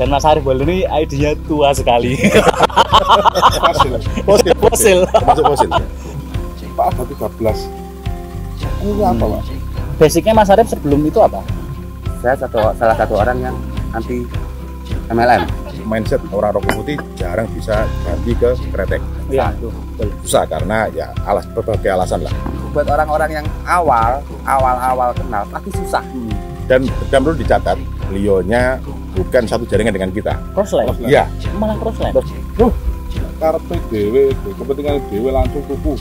Dan Mas Arif Bolon ini ID-nya tua sekali. Fosil. Masuk fosil. Pak ada 13. Ini apa, Pak? Basicnya Mas Arif sebelum itu apa? Saya salah satu orang yang anti MLM. Mindset orang rokok putih jarang bisa ganti ke kretek. Iya, betul. Susah karena ya berbagai alasan lah. Buat orang-orang yang awal kenal pasti susah. Dan perlu dicatat, beliaunya bukan satu jaringan dengan kita. Crossline? Iya. Malah crossline? Karpe dewe, kepentingan dewe langsung tuku.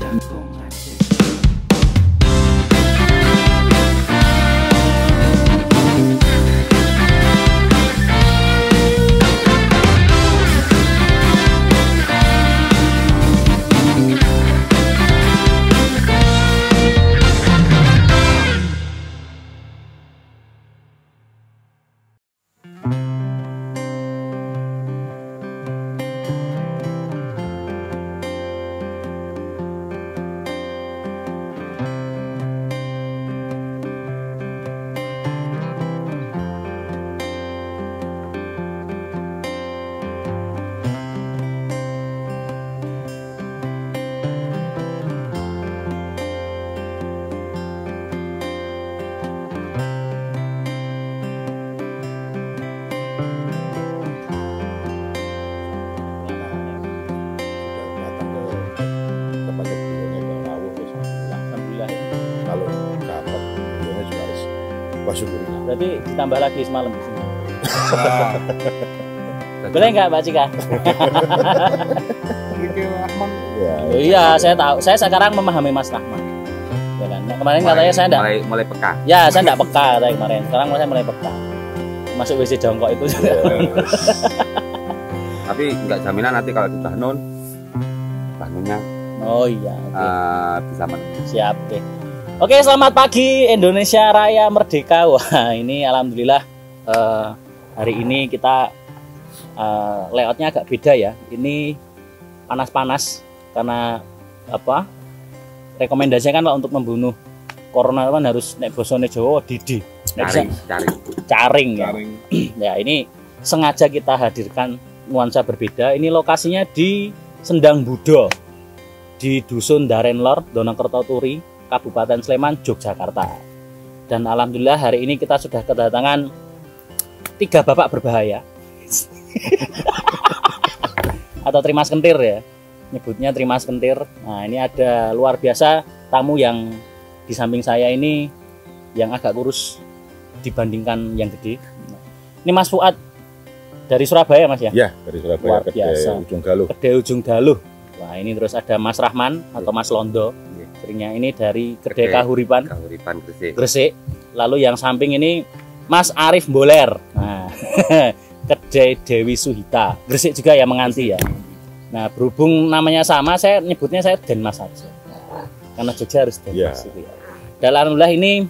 Berarti ditambah lagi semalam di sini. Boleh nggak Mbak Cika? Iya, saya tahu. Saya sekarang memahami Mas Rahman. Ya kan? Nah, kemarin katanya saya enggak mulai peka. Ya, saya enggak peka katanya kemarin. Sekarang saya mulai peka. Masuk WC jongkok itu. Tapi nggak jaminan nanti kalau sudah bangunnya. Oh iya. Bisa siap deh. Oke, selamat pagi Indonesia Raya Merdeka. Wah, ini alhamdulillah hari ini kita layoutnya agak beda ya. Ini panas-panas karena apa? Rekomendasinya kan untuk membunuh corona kan harus nek bosone Jawa didi. Caring ya. Ya, ini sengaja kita hadirkan nuansa berbeda. Ini lokasinya di Sendang Budo di Dusun Darenlor, Donokerto Turi, Kabupaten Sleman, Yogyakarta. Dan alhamdulillah hari ini kita sudah kedatangan 3 bapak berbahaya. Atau Trimas Kentir ya. Nyebutnya Trimas Kentir. Nah, ini ada luar biasa tamu yang di samping saya ini yang agak kurus dibandingkan yang gede. Ini Mas Fuad dari Surabaya, Mas ya? Ya, dari Surabaya. Kedai Ujung Galuh. Kedai Ujung Galuh. Wah, ini terus ada Mas Rahman atau Mas Londo. Seringnya ini dari Kedai Kahuripan Gresik. Lalu yang samping ini Mas Arif Boler. Nah, Kedai Dewi Suhita Gresik juga ya, menganti ya. Nah, berhubung namanya sama, saya nyebutnya saya Denmas saja. Karena Jogja harus Denmas gitu ya. Dan alhamdulillah ini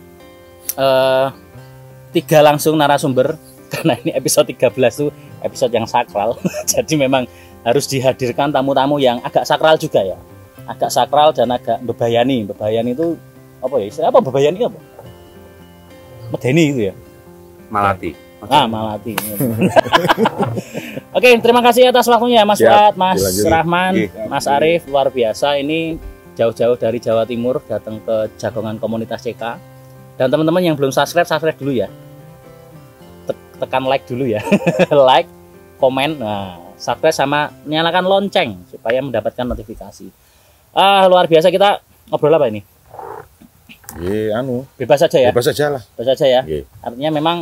3 langsung narasumber karena ini episode 13 tuh episode yang sakral. Jadi memang harus dihadirkan tamu-tamu yang agak sakral juga ya. Agak sakral dan agak bebayani. Bebayani itu apa ya? Istilah apa bebayani apa? Medeni itu ya. Malati. Malati. Oke, terima kasih atas waktunya Mas Fuad, Mas Rahman, Mas Arif, luar biasa. Ini jauh-jauh dari Jawa Timur datang ke Jagongan Komunitas CK. Dan teman-teman yang belum subscribe dulu ya. Tekan like dulu ya. Like, komen, subscribe sama nyalakan lonceng supaya mendapatkan notifikasi. Luar biasa, kita ngobrol apa ini? Bebas saja ya. Bebas saja lah. Bebas saja ya. Artinya memang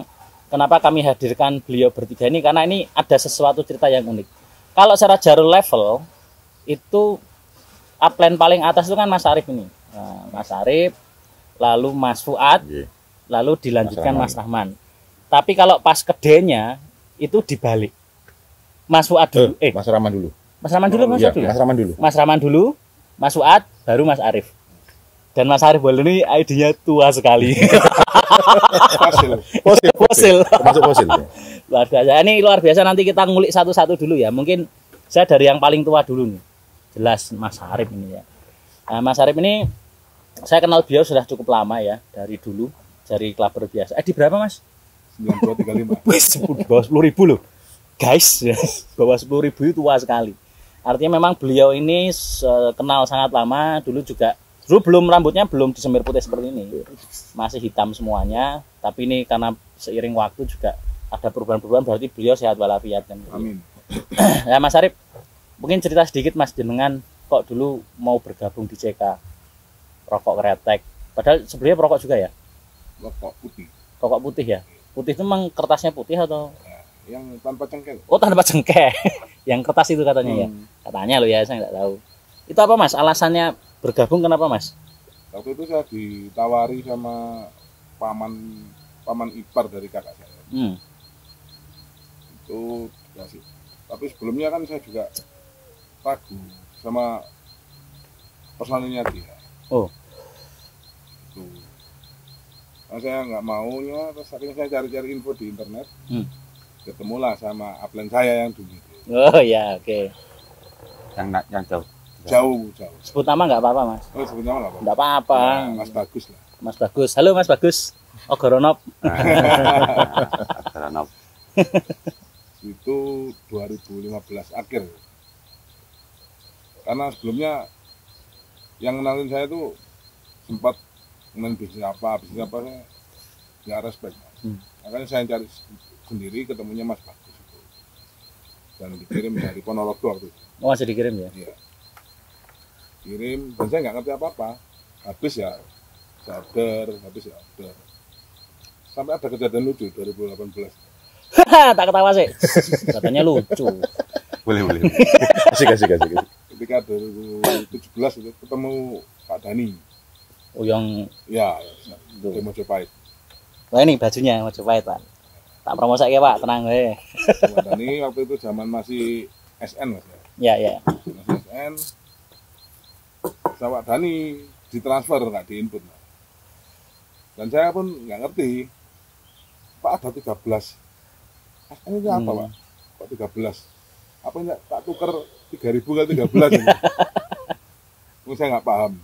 kenapa kami hadirkan beliau bertiga ini karena ini ada sesuatu cerita yang unik. Kalau secara Jarul level itu upline paling atas itu kan Mas Arif ini. Mas Arif, lalu Mas Fuad, lalu dilanjutkan Mas Rahman. Tapi kalau pas kedenya itu dibalik. Mas Fuad dulu. Mas Rahman dulu. Mas Rahman dulu, Mas Fuad dulu. Mas Rahman dulu. Mas Rahman dulu, Mas Fuad, baru Mas Arif. Dan Mas Arif Bolon ini ID-nya tua sekali. Fosil. Masuk fosil. Luar biasa. Ini luar biasa, nanti kita ngulik satu-satu dulu ya. Mungkin saya dari yang paling tua dulu nih. Jelas Mas Arif ini ya. Nah, Mas Arif ini saya kenal beliau sudah cukup lama ya, dari dulu, dari klaber biasa. Di berapa Mas? 9235. Wis 10.000 loh. guys, bahwa 10.000 itu tua sekali. Artinya memang beliau ini kenal sangat lama, dulu belum rambutnya belum disemir putih seperti ini. Masih hitam semuanya, tapi ini karena seiring waktu juga ada perubahan-perubahan, berarti beliau sehat walafiat kan. Amin. Ya Mas Arif, mungkin cerita sedikit Mas jenengan kok dulu mau bergabung di CK rokok kretek. Padahal sebelumnya perokok juga ya? Rokok putih. Rokok putih ya? Putih itu memang kertasnya putih atau? Ya, yang tanpa cengkeh. Oh, tanpa cengkeh. Yang kertas itu katanya ya? Katanya loh ya, saya nggak tahu. Itu apa Mas? Alasannya bergabung kenapa Mas? Waktu itu saya ditawari sama paman ipar dari kakak saya. Itu dikasih. Tapi sebelumnya kan saya juga ragu sama personilnya dia. Oh. Itu. Nah, saya nggak maunya, terus akhirnya saya cari-cari info di internet. Ketemulah sama upline saya yang dulu. Oh ya, oke. Yang jauh. Jauh. Sebut nama nggak apa-apa Mas? Oh, sebut nama nggak apa-apa. Nggak apa-apa. Nah, Mas Bagus lah. Mas Bagus. Halo Mas Bagus. Ogoronop. Ogoronop. Itu 2015 akhir. Karena sebelumnya yang kenalin saya tuh sempat kenalin bisnis apa saya nggak respect. Makanya saya cari sendiri, ketemunya Mas Bagus itu. Dan dikirim dari Ponorogo waktu itu. Oh, masih dikirim ya? Iya. Kirim, dan saya nggak ngerti apa-apa. Habis ya order. Sampai ada kejadian lucu 2018. Tak ketawa sih. Katanya lucu. Boleh. Asik. Ketika 2017 itu ketemu Pak Dani. Oh, yang ya di Mojopahit. Wah, ini bajunya Mojopahit Pak. Tak promosi ya Pak, tenang weh. Pak Dani waktu itu zaman masih SN Mas ya. Ya. Masih SN. Sama Pak Dani ditransfer nggak diinput. Dan saya pun nggak ngerti. Pak ada 13. Ini apa Pak? Pak 13. Apa enggak tak tuker 3.000 kali 13 ini. Saya nggak paham.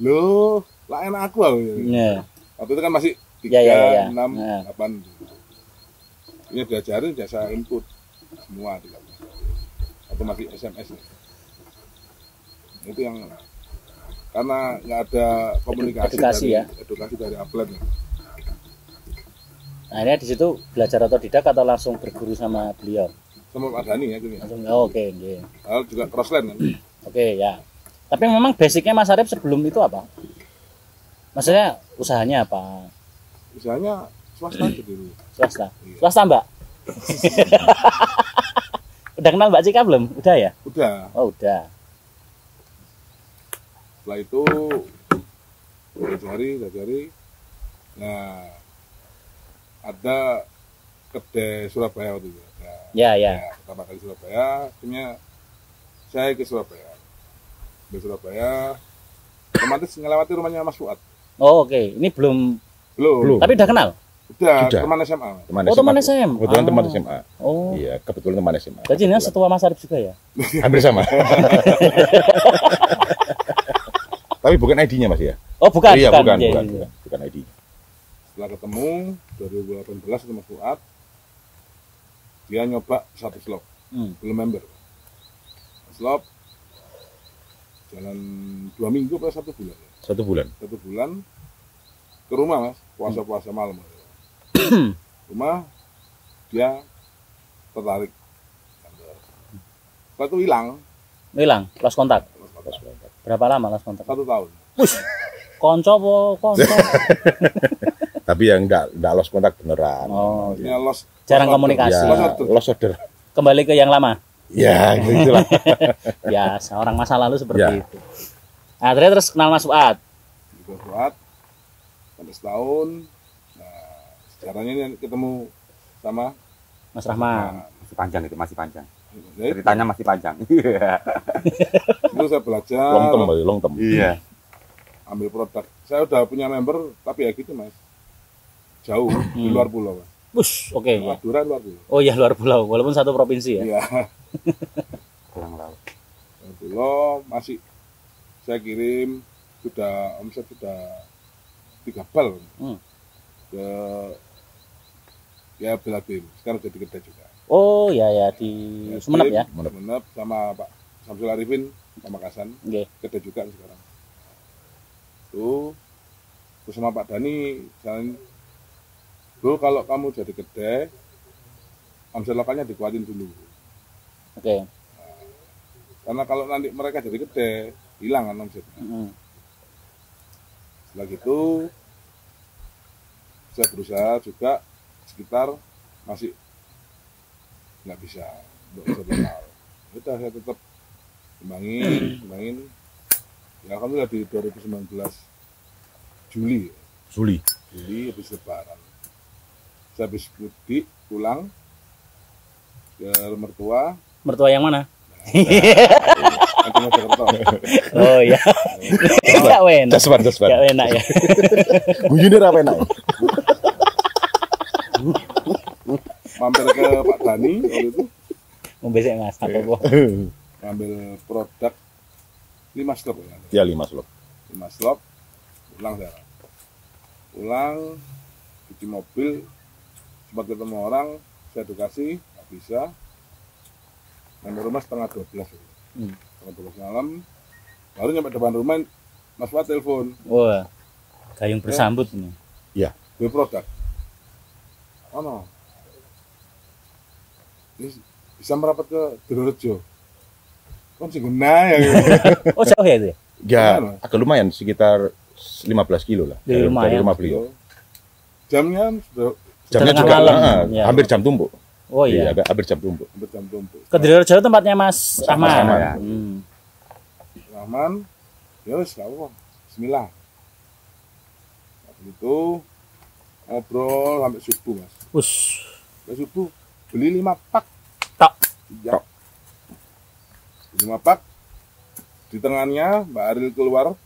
Loh, lah enak aku. Yeah. Waktu itu kan masih 3, 6, 8. Ini diajarin jasa input semua 13. Atau masih SMS. Itu yang karena nggak ada komunikasi edukasi dari upline. Akhirnya di situ belajar otodidak atau langsung berguru sama beliau? Sama Pak Dani ya gini. Oke. Lalu juga crossline kan. Oke ya. Tapi memang basicnya Mas Arif sebelum itu apa? Maksudnya usahanya apa? Usahanya swasta aja dulu. Swasta. Iya. Swasta Mbak. Udah kenal Mbak Cika belum? Udah ya? Udah. Oh udah. Setelah itu cari. Nah, ada kedai Surabaya waktu itu. Ya. Pertama kali Surabaya, akhirnya saya ke Surabaya. Di Surabaya, otomatis ngelewati rumahnya Mas Fuad. Oh oke. Ini belum. Tapi udah kenal? Udah. Teman SMA. Teman SMA. Kebetulan teman SMA. Oh. Iya, kebetulan teman SMA. Jadi ini setua Mas Arif juga ya? Hampir sama. Tapi bukan ID-nya Mas ya? Oh bukan. Iya, bukan ID. Setelah ketemu 2018 sama Fuad, dia nyoba satu slop, belum member. Slop jalan 2 minggu atau 1 bulan. 1 bulan. 1 bulan ke rumah Mas, puasa malam. Rumah dia tertarik. Setelah itu hilang, lost kontak. Berapa lama lost kontak? 1 tahun. Push. Konco. Tapi yang enggak lost kontak beneran. Oh, ya, jarang komunikasi. Ya, lost order. Kembali ke yang lama. Ya, gitulah. Ya, seorang masa lalu seperti itu. Nah, terus kenal Mas Fuad. Sampai setahun. Nah, sejarahnya ini ketemu sama Mas Rahman. Masih panjang. Ceritanya masih panjang. Itu saya belajar. Long term. Iya. Ambil produk. Saya udah punya member, tapi ya gitu Mas. Jauh di luar pulau. Oke. Luar pulau. Oh iya, luar pulau, walaupun satu provinsi ya. Iya. Pulang laut. Luar pulau masih saya kirim omset sudah 3 bal ke ya Belatin. Sekarang jadi kedai juga. Oh ya ya di Sumenep ya. Sumenep sama Pak Samsul Arifin Pamekasan. Nggih. Gede juga sekarang. Tuh terus sama Pak Dani jalan, bro kalau kamu jadi gede omset lokalnya dikuatin dulu. Oke. Karena kalau nanti mereka jadi gede hilang kan omsetnya. Setelah gitu saya berusaha juga sekitar masih nggak bisa untuk omset lokal. Udah saya tetap kembangin. Ya alhamdulillah di 2019 Juli habis lebaran saya habis mudik pulang ke mertua yang mana? nanti Mojokerto. Oh iya. Enggak enak. Dasbar. Enggak enak ya. Guyune ra enak. Mampir ke Pak Dani waktu itu Mau besek Mas, apa kok? ngambil produk 5 slop ya. Ya 5 slot. 5 slop pulang cuci mobil, sempat ketemu orang, saya edukasi, nggak bisa. Sampai rumah setengah 12 setengah 12 malam, baru nyampe depan rumah Mas Fuad telepon. Wah, gayung bersambut ini. Iya. Gue produk bisa merapat ke Dirorejo kan sih guna ya gitu. Oh jauh ya itu ya? Ya, agak lumayan sekitar 15 kilo lah. Dari rumah beliau. Jamnya Jamnya Tengah juga malam. ya. Hampir jam tumbuk. Oh iya. Hampir jam tumbuk. Ke Dirorejo tempatnya Mas Rahman. Rahman. Rahman, ya wis gak apa. Bismillah. Waktu itu ngobrol sampai subuh Mas. Sampai subuh beli 5 pak. Tok. Ya. 5 pak. Di tengahnya Mbak Aril keluar,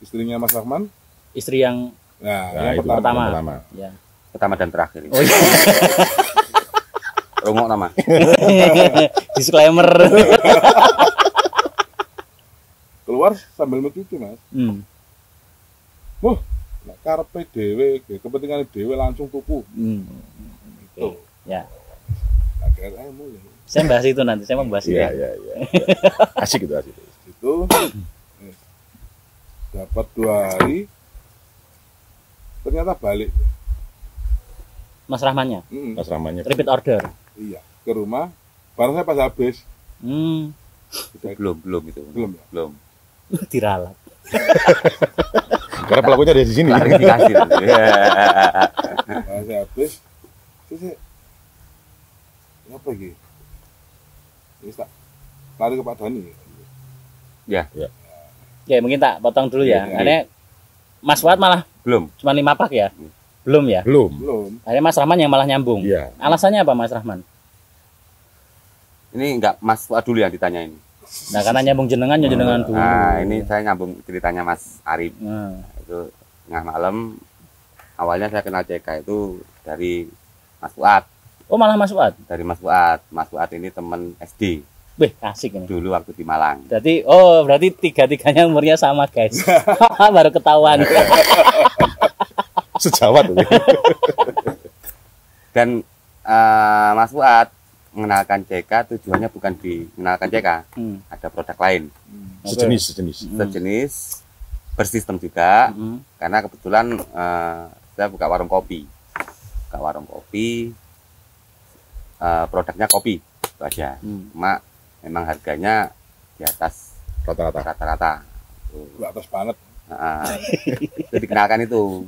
istrinya Mas Rahman. Istri yang Yang pertama. Ya. Pertama dan terakhir. Oh iya. Rungok nama. Disclaimer. Keluar sambil mencuci Mas. Nek karepe dhewe, kepentingan dhewe langsung tuku. Itu. Ya. Akhirnya mulai. Saya bahas itu nanti, saya mau bahas itu. Iya. Asik itu. Itu dapat 2 hari ternyata balik Mas Rahmannya. Mas Rahmannya. Repeat order. Iya, ke rumah. Barang saya pas habis. Belum itu. Belum. Diralat. Karena pelakunya ada di sini. Klarifikasi. Barang saya habis. Terus apa lagi? Terus tak lari ke Pak Dani. Ya. Ya mungkin tak potong dulu ya. Iya. Karena Mas Fuad malah Belum. cuma 5 pak ya. Belum ya? Belum. Akhirnya Mas Rahman yang malah nyambung. Iya. Alasannya apa Mas Rahman? Ini enggak Mas Fuad dulu yang ditanya ini. Nah karena nyambung jenengan dulu. Nah ini saya nyambung ceritanya Mas Arif. Itu tengah malam awalnya saya kenal CK itu dari Mas Fuad. Oh malah Mas Fuad? Dari Mas Fuad. Mas Fuad ini teman SD. Wih asik ini. Dulu waktu di Malang. Berarti tiga-tiganya umurnya sama guys. Baru ketahuan. Sejawat. Dan Mas Fuad mengenalkan CK tujuannya bukan mengenalkan CK. Ada produk lain. Sejenis bersistem juga. Karena kebetulan saya buka warung kopi. Produknya kopi itu aja. Cuma memang harganya di atas rata-rata. Di atas banget. Itu dikenalkan itu.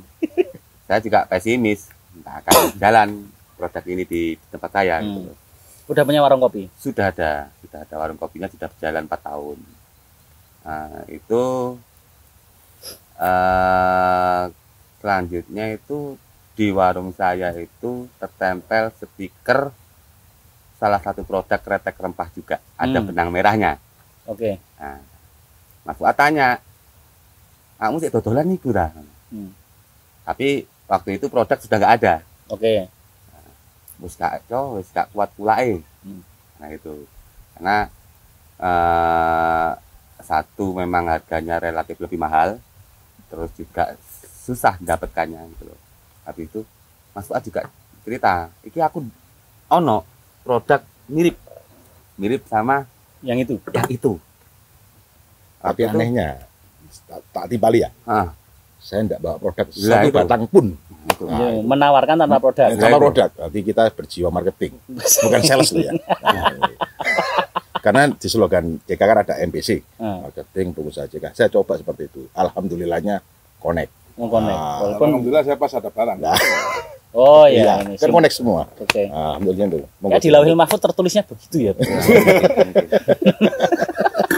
Saya juga pesimis, entah akan jalan produk ini di tempat saya. Gitu. Udah punya warung kopi? Sudah ada warung kopinya sudah berjalan 4 tahun. Itu selanjutnya itu di warung saya itu tertempel stiker salah satu produk kretek rempah juga, ada benang merahnya. Oke. Nah, Mas Fuad tanya, kamu sih dodolan nih kurang. Tapi waktu itu produk sudah nggak ada. Oke. Wis gak kuat pula Nah itu, karena satu memang harganya relatif lebih mahal, terus juga susah mendapatkannya gitu loh. Habis itu Mas Fuad juga cerita, iki aku ono produk mirip sama yang itu. Tapi anehnya, tak timbali ya. Saya enggak bawa produk Lah, satu itu. batang pun. Ya, menawarkan tanpa produk. Tanpa produk. Berarti kita berjiwa marketing, bukan sales loh ya. Karena di slogan JK kan ada MBC, marketing pengusaha JK. Saya coba seperti itu. Alhamdulillahnya connect. Walaupun Alhamdulillah saya pas ada barang. oh Iya, ya ini kan connect semua. Oke. Alhamdulillah tuh. Ya di Lauhil Mahfud tertulisnya begitu ya.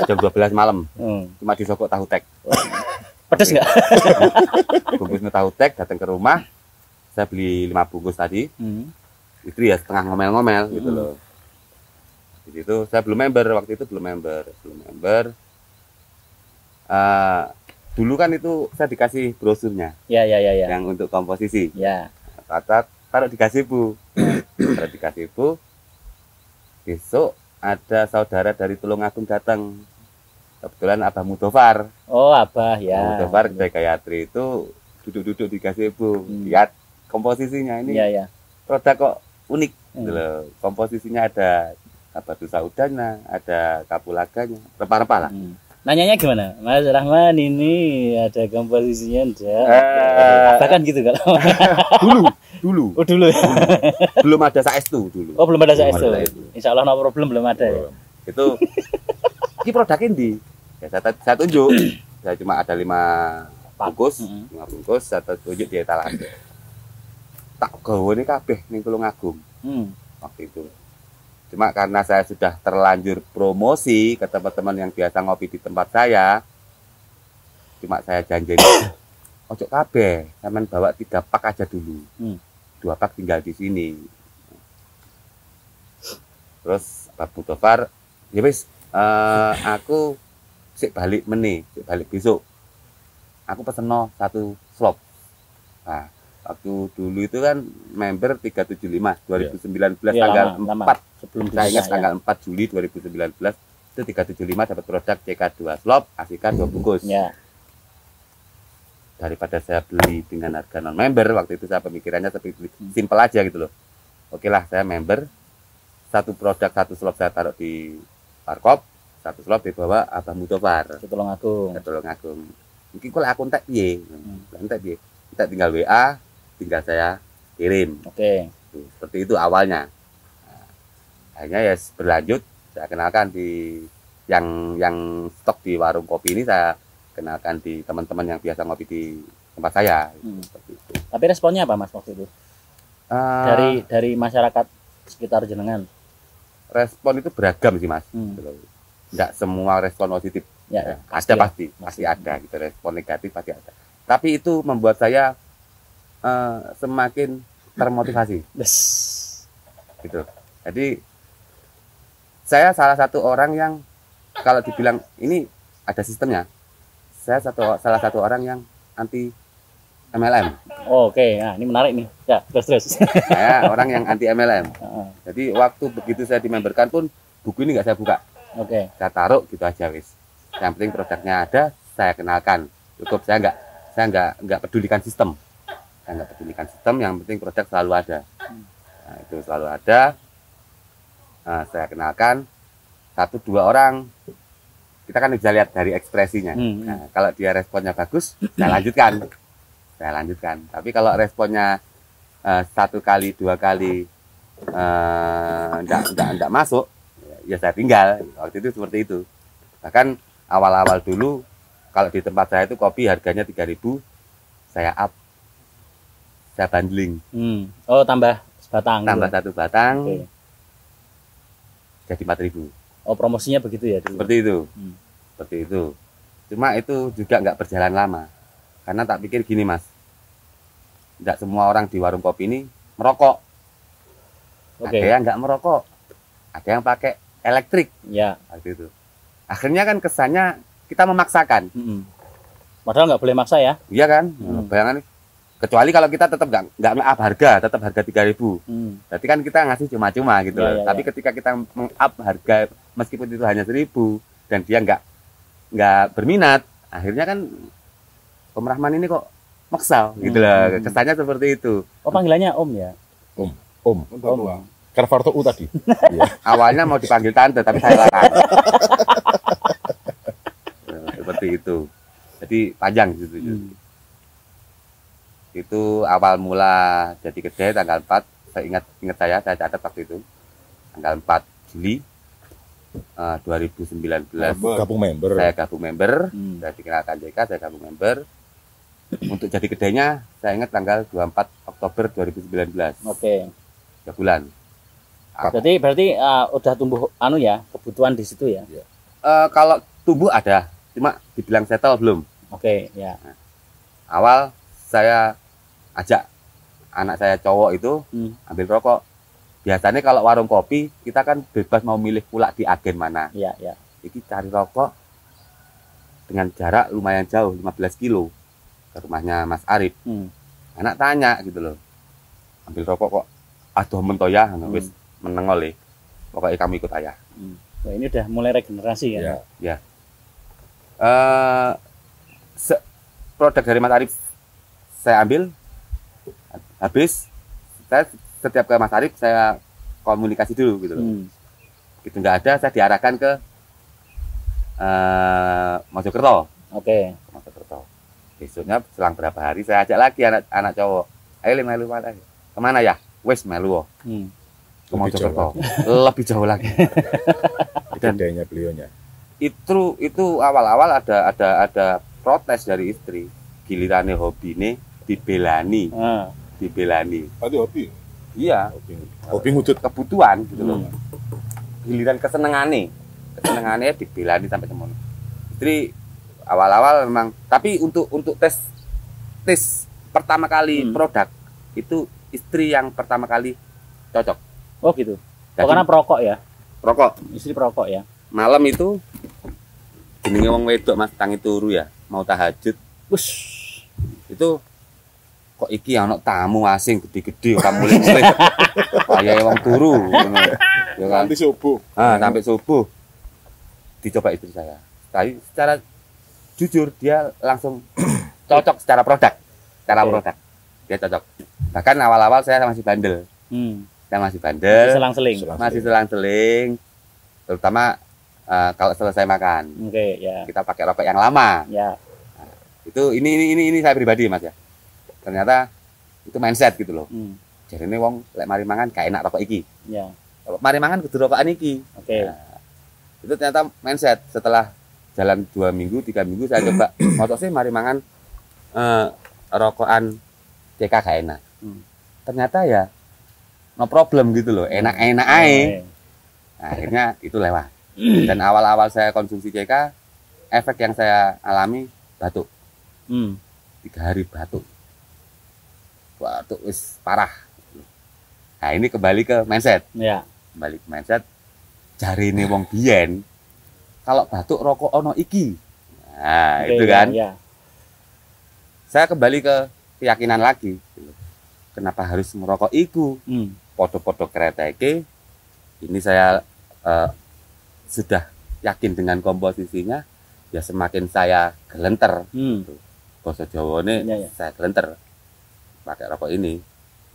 Jam 12 malam Hmm. cuma disokok tahu tek. Pedes nggak? Bungkusnya tahu tek, datang ke rumah, saya beli 5 bungkus tadi. Itu ya setengah ngomel-ngomel gitu loh. Di situ saya belum member, waktu itu belum member. Dulu kan itu saya dikasih brosurnya Ya. yang untuk komposisi. Ya. Taruh di gazebo. Besok ada saudara dari Tulungagung datang. Kebetulan Abah Mudofar. Oh, Abah ya. Mudofar dari Gayatri itu duduk-duduk di gazebo. Lihat komposisinya ini. Iya. Produk kok unik gitu loh. Komposisinya ada batu saudana, ada kapulaganya, rempah-rempah lah. Nanyanya gimana? Mas Rahman ini ada komposisinya enggak? Bahkan gitu kalau. Dulu. Oh, dulu. Belum ada saestu dulu. Oh, belum ada saya itu. Belum ada itu. Insya Allah no problem belum ada ya. Itu ini produk ini. Ya, saya tunjuk. Saya cuma ada 5 bungkus, 5 bungkus, saya tunjuk di etalase. Tak gawe ini kabeh ning Tulungagung. Waktu itu. Cuma karena saya sudah terlanjur promosi ke teman-teman yang biasa ngopi di tempat saya, cuma saya janjiin ojo kabeh, sampean bawa 3 pak aja dulu. 2 pak tinggal di sini. Terus Pak Mudofar, ya wis, aku balik besok. Aku peseno 1 slop. Nah, waktu dulu itu kan member 375 2019 Ya, tanggal lama. 4. Sebelum Saya ingat ya. tanggal 4 Juli 2019 itu 375 dapat produk CK 2 slop, Asika 2 bungkus. Ya. Daripada saya beli dengan harga non member, waktu itu saya pemikirannya seperti simpel aja gitu loh. Oke lah, saya member, 1 produk 1 slop saya taruh di Warkop, 1 slop dibawa Abah Mudofar Ke Tulungagung. mungkin kalau akun tak piye, kita tinggal WA, tinggal saya kirim. Oke. Tuh, seperti itu awalnya. Nah, akhirnya ya berlanjut, saya kenalkan di yang stok di warung kopi ini, saya kenalkan di teman-teman yang biasa ngopi di tempat saya. Seperti itu. Tapi responnya apa Mas waktu itu? Dari masyarakat sekitar jenengan. Respon itu beragam sih Mas. Enggak semua respon positif. Ya, ada pasti ada gitu, respon negatif pasti ada. Tapi itu membuat saya semakin termotivasi. Gitu. Jadi saya salah satu orang yang kalau dibilang ini ada sistemnya, saya salah satu orang yang anti MLM. Oke, nah ini menarik nih. Ya, terus. Saya orang yang anti MLM. Jadi waktu begitu saya dimemberkan pun buku ini nggak saya buka. Oke. Saya taruh gitu aja wis. Yang penting produknya ada, saya kenalkan. Cukup, saya nggak pedulikan sistem. Saya nggak pedulikan sistem, yang penting produk selalu ada. Nah, itu selalu ada. Nah, saya kenalkan 1-2 orang. Kita kan bisa lihat dari ekspresinya. Nah, kalau dia responnya bagus, saya lanjutkan. Tapi kalau responnya 1 kali, 2 kali enggak masuk, ya saya tinggal. Waktu itu seperti itu. Bahkan awal-awal dulu kalau di tempat saya itu kopi harganya 3.000, saya bundling. Oh, tambah sebatang. Tambah gitu. 1 batang. Oke. Jadi 4.000. Oh, promosinya begitu ya dulu. Seperti itu. Cuma itu juga nggak berjalan lama. Karena tak pikir gini Mas, tidak semua orang di warung kopi ini merokok. Ada yang nggak merokok, ada yang pakai elektrik. Ya. Waktu itu. Akhirnya kan kesannya kita memaksakan. Padahal nggak boleh maksa ya. Iya kan? Bayangan, kecuali kalau kita tetap nggak up harga, tetap harga 3.000. Berarti kan kita ngasih cuma-cuma gitu loh. Tapi ketika kita meng-up harga meskipun itu hanya 1.000 dan dia nggak berminat, akhirnya kan Om Rahman ini kok maksa gitu loh. Kesannya seperti itu. Oh, panggilannya Om ya? Om. Carvato U tadi. Iya. Awalnya mau dipanggil tante tapi saya larang. Seperti itu. Jadi panjang gitu. Itu awal mula jadi kedai tanggal 4. Saya ingat saya catat waktu itu. Tanggal 4 Juli 2019. Gabung member. Saya gabung member. Saya dikenalkan JK, saya gabung member. Untuk jadi kedainya saya ingat tanggal 24 Oktober 2019. Oke. 3 bulan. Berarti udah tumbuh kebutuhan di situ ya. Kalau tumbuh ada, cuma dibilang settle belum. Oke, ya. Nah, awal saya ajak anak saya cowok itu ambil rokok. Biasanya kalau warung kopi kita kan bebas mau milih pula di agen mana. Iya, ya. Ini cari rokok dengan jarak lumayan jauh, 15 kilo ke rumahnya Mas Arif. Anak tanya gitu loh, ambil rokok kok aduh mentoya, wis menengol pokoknya kami ikut ayah. Wah, ini udah mulai regenerasi kan? Ya. Produk dari Mas Arif saya ambil, habis saya setiap ke Mas Arif saya komunikasi dulu gitu loh. Gitu nggak ada, saya diarahkan ke Mojokerto. Oke. Mojokerto. Besoknya selang berapa hari saya ajak lagi anak cowok, ayo melu kemana ya? Wes melu. Ke Mojokerto. Lebih jauh lagi. Dan kedainya beliaunya. Itu awal-awal ada protes dari istri. Gilirannya hobi ini dibelani. Dibelani. Tadi hobi. Iya. Hobi ngudut kebutuhan gitu loh. Giliran kesenengannya dibelani sampai semono. Istri awal-awal memang, tapi untuk tes pertama kali produk itu istri yang pertama kali cocok. Oh gitu. Jadi, karena perokok ya. Perokok. Istri perokok ya. Malam itu jenenge wong wedok Mas tangi turu ya, mau tahajud. Wush. Itu kok iki ana tamu asing gede-gede ora mulih-mulih. Kayak wong turu ngono. Ya kan. Nanti subuh. Sampai subuh. Dicoba istri saya. Tapi secara jujur dia langsung cocok secara produk. Secara produk. Dia cocok. Bahkan awal-awal saya masih bandel. Saya masih bandel. Masih selang-seling. Terutama kalau selesai makan. Oke, ya. Kita pakai rokok yang lama. Ya. Nah, itu ini saya pribadi Mas ya. Ternyata itu mindset gitu loh. Jadi ini wong lek mari mangan gak enak rokok iki. Ya. Mari mangan kudu rokokan iki. Oke. Nah, itu ternyata mindset. Setelah jalan 2 minggu, 3 minggu saya coba motor sih mari mangan rokokan CK gak enak. Ternyata ya no problem gitu loh, enak-enak aja. Nah, akhirnya itu lewat. Dan awal-awal saya konsumsi CK, efek yang saya alami batuk. 3 hari batuk. Batuk wis parah. Nah, ini kembali ke mindset. Ya. Kembali ke mindset. Jarine wong biyen kalau batuk rokok ono iki. Nah, itu kan. Ya. Saya kembali ke keyakinan lagi. Kenapa harus merokok iku? Podo-podo kereteke. Ini saya sudah yakin dengan komposisinya. Ya semakin saya gelenter. Bahasa Jawa ini saya gelenter pakai rokok ini.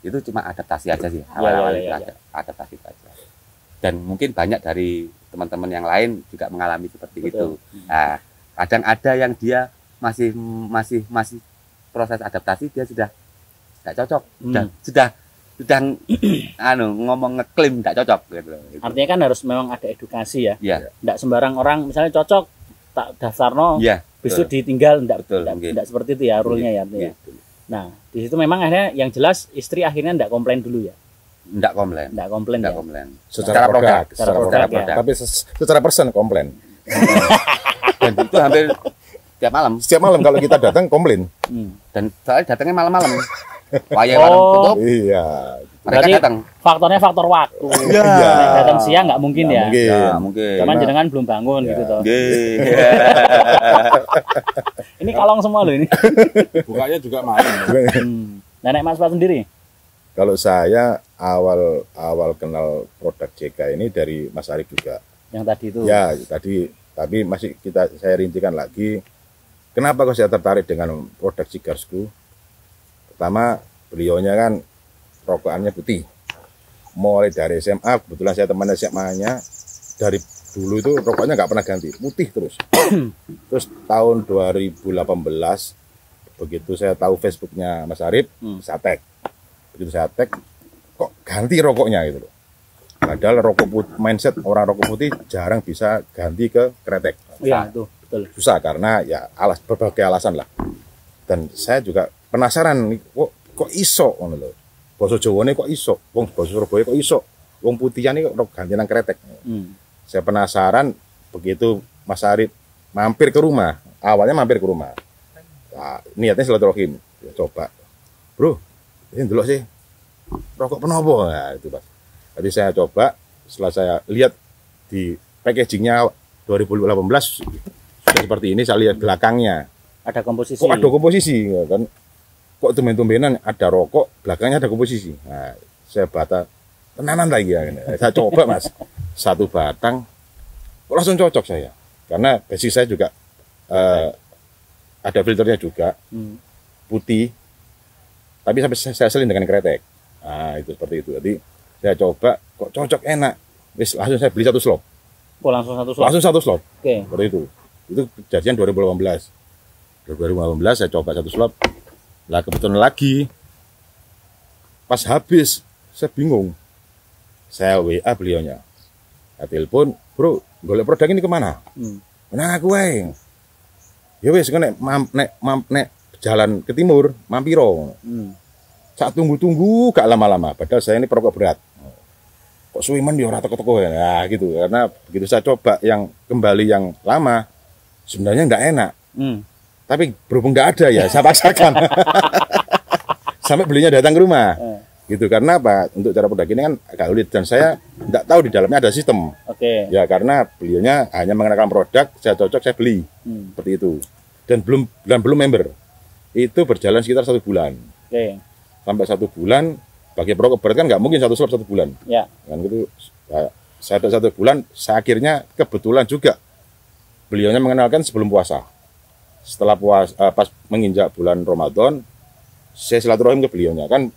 Itu cuma adaptasi aja sih. Awal-awal itu adaptasi saja. Dan mungkin banyak dari teman-teman yang lain juga mengalami seperti itu. Nah, kadang ada yang dia masih proses adaptasi, dia sudah nggak cocok, sudah ngomong ngeklaim nggak cocok gitu. Artinya kan harus memang ada edukasi ya. Iya. Nggak sembarang orang misalnya cocok tak daftarno, besok ditinggal, nggak seperti itu ya rule-nya ya. Artinya. Nah, di situ memang akhirnya yang jelas istri akhirnya nggak komplain dulu ya. Enggak komplain. Secara produk. Ya. Tapi secara persen komplain. Dan itu hampir setiap malam. Setiap malam kalau kita datang komplain. Dan soalnya datangnya malam-malam. Wayah warung tutup. Iya. Mereka datang. Faktornya faktor waktu. Iya. Datang siang nggak mungkin ya. Mungkin. Cuman jenengan belum bangun gitu toh. Ini Ini kalong semua loh ini. Bukanya juga malam. Nenek Mas Pak sendiri? Kalau saya awal kenal produk JK ini dari Mas Arif juga. Yang tadi itu. Ya, tapi masih saya rincikan lagi. Kenapa kok saya tertarik dengan produk Cigarsku? Pertama, beliaunya kan rokokannya putih. mulai dari SMA, kebetulan saya teman SMA-nya, dari dulu itu rokoknya nggak pernah ganti, putih terus. Terus tahun 2018, begitu saya tahu Facebooknya Mas Arif, saya tag. Begitu saya tag, kok ganti rokoknya gitu loh. Padahal rokok putih, mindset orang rokok putih jarang bisa ganti ke kretek. Iya, itu betul. Susah karena ya berbagai alasan lah. Dan saya juga penasaran, kok iso ngono lho. Basa Jawane kok iso, wong basa Surabaya kok iso. Wong putihan iki kok ganti nang kretek. Saya penasaran, begitu Mas Arif mampir ke rumah. Awalnya mampir ke rumah. Nah, niatnya silaturahim. Ya, coba. Bro, ini dulu sih. Rokok penopo? Nah, itu Mas. Jadi saya coba, setelah saya lihat di packagingnya 2018 sudah seperti ini, saya lihat belakangnya. Ada komposisi. Kok ada komposisi kan? Kok tumben-tumbenan ada rokok, belakangnya ada komposisi. Nah, saya bata tenanan lagi ya. Saya coba Mas, satu batang, kok langsung cocok saya. Karena basic saya juga ada filternya juga, putih, tapi sampai saya selin dengan kretek. Nah, itu seperti itu. Jadi saya coba, kok cocok, enak. Wis langsung saya beli 1 slop. Oh, langsung 1 slop? Langsung 1 slop. Oke. Seperti itu. Itu kejadian 2018. 2018 saya coba 1 slop. Lah kebetulan lagi, pas habis, saya bingung. Saya WA beliaunya. Saya telepon, bro, golek produk ini kemana? Nah, aku wae. Ya wis, nek jalan ke timur, mampiro. Saat tunggu-tunggu gak lama-lama, padahal saya ini perokok berat. Kok suwiman ya ora teko-teko ya. Nah, gitu. Karena begitu saya coba yang kembali yang lama, sebenarnya enggak enak. Tapi berhubung enggak ada ya, saya paksakan. Sampai belinya datang ke rumah. Gitu, karena apa? Untuk cara produk ini kan agak sulit dan saya enggak tahu di dalamnya ada sistem. Oke. Ya, karena beliaunya hanya mengenalkan produk, saya cocok, saya beli. Seperti itu. Dan belum member. Itu berjalan sekitar 1 bulan. Oke. Sampai 1 bulan, bagi perokok berat kan nggak mungkin 1 slop 1 bulan. Ya. Kan gitu, saya 1 bulan, saya akhirnya kebetulan juga beliaunya mengenalkan sebelum puasa. Setelah puasa, pas menginjak bulan Ramadan, saya silaturahim ke beliaunya. Kan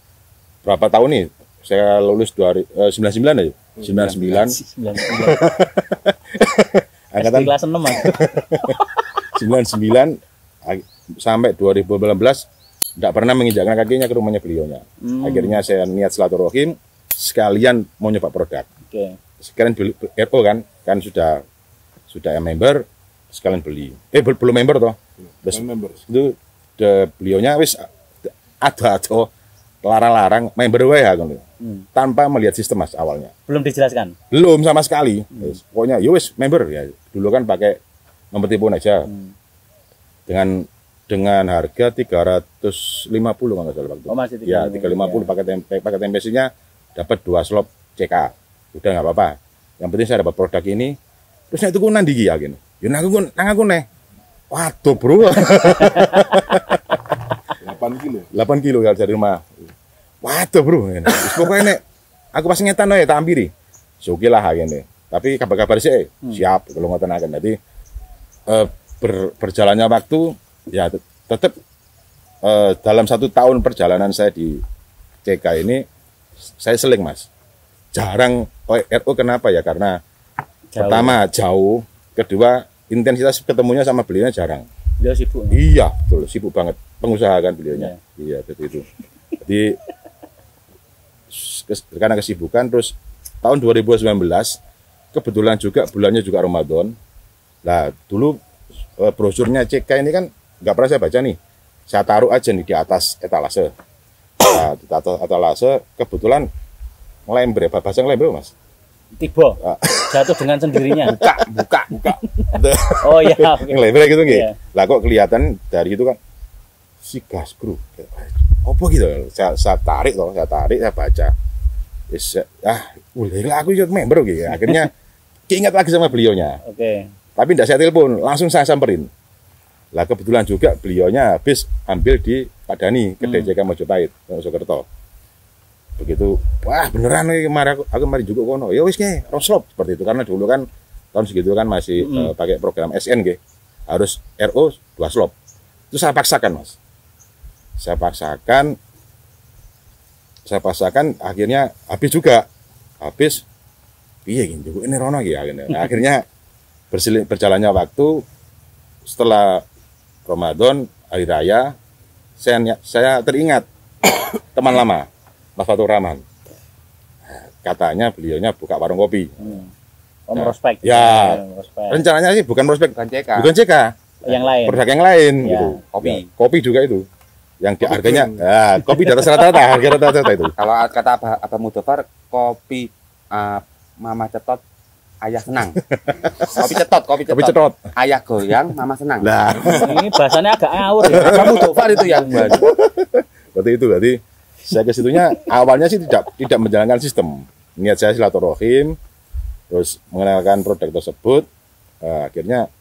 berapa tahun nih? Saya lulus 99 aja. 99. Angkatan kelas 6 Mas. 99 sampai 2019 tidak pernah menginjakkan kakinya ke rumahnya beliaunya. Akhirnya saya niat silaturahim sekalian mau nyoba produk. Oke. Sekalian beli RO kan sudah member, sekalian beli. Belum member toh. Member. Itu beliaunya wis ada larang-larang member wae ya kan. Tanpa melihat sistem Mas awalnya. Belum dijelaskan. Belum sama sekali. Pokoknya yo wis member ya. Dulu kan pakai nomor telepon aja. Dengan harga 350 kalau nggak salah waktu. Oh, masih 350. Ya, 350 pakai tempesinya dapat 2 slop CK. Udah nggak apa-apa. Yang penting saya dapat produk ini. Terus itu kunan digi ya gini. Yo nang aku neh. Waduh, Bro. 8 kilo. 8 kilo kalau dari rumah. Waduh, Bro. Terus pokoknya nek aku pas ngetan wae tak ampiri. Oke lah gini. Tapi kabar-kabar sih siap kalau ngoten akan. Jadi berjalannya waktu ya tetap dalam 1 tahun perjalanan saya di CK ini saya seling Mas. Jarang RO kenapa ya? Karena pertama jauh, kedua intensitas ketemunya sama beliaunya jarang. Beliau sibuk. Iya, betul, sibuk banget. Pengusaha kan beliaunya. Iya, seperti itu. Jadi karena kesibukan terus tahun 2019 kebetulan juga bulannya juga Ramadan. Nah, dulu brosurnya CK ini kan nggak pernah saya baca nih. Saya taruh aja nih di atas etalase. Nah, di atas etalase kebetulan ngelember ya, bahasa ngelember Mas. Tiba. Jatuh dengan sendirinya. Buka. Oh iya. Okay. Ngelember gitu nggih. Iya. Lah kok kelihatan dari itu kan si gas bro. Apa gitu? Saya tarik, saya baca. Aku ikut member gitu. Akhirnya keinget lagi sama beliaunya. Oke. Tapi tidak saya telepon, langsung saya samperin. Lah kebetulan juga beliaunya habis ambil di Pak Dani, kedai JK Mojopahit, Mojokerto. Begitu, wah beneran nih aku kemarin juga kono. Ya wis nggih, roslop seperti itu karena dulu kan tahun segitu kan masih pakai program SN nggih. Harus RO 2 slop. Itu saya paksakan, Mas. Saya paksakan akhirnya habis juga Habis piye gitu ini rono ya akhirnya berjalannya waktu setelah Ramadan hari raya saya teringat teman lama Mas Fatur Rahman, katanya beliaunya buka warung kopi. Prospek ya rencananya sih bukan prospek, bukan CK yang lain, produk yang lain ya. Gitu. Kopi. Ya, kopi juga itu yang di harganya kopi di atas rata-rata, harga rata-rata itu. Kalau kata Abah Mudofar, kopi mama cetot ayah senang. Kopi cetot ayah goyang mama senang. Nah, ini bahasanya agak ngawur ya. Abah Mudofar itu yang baru. Berarti saya ke situnya awalnya sih tidak menjalankan sistem. Niat saya silaturahim, terus mengenalkan produk tersebut, akhirnya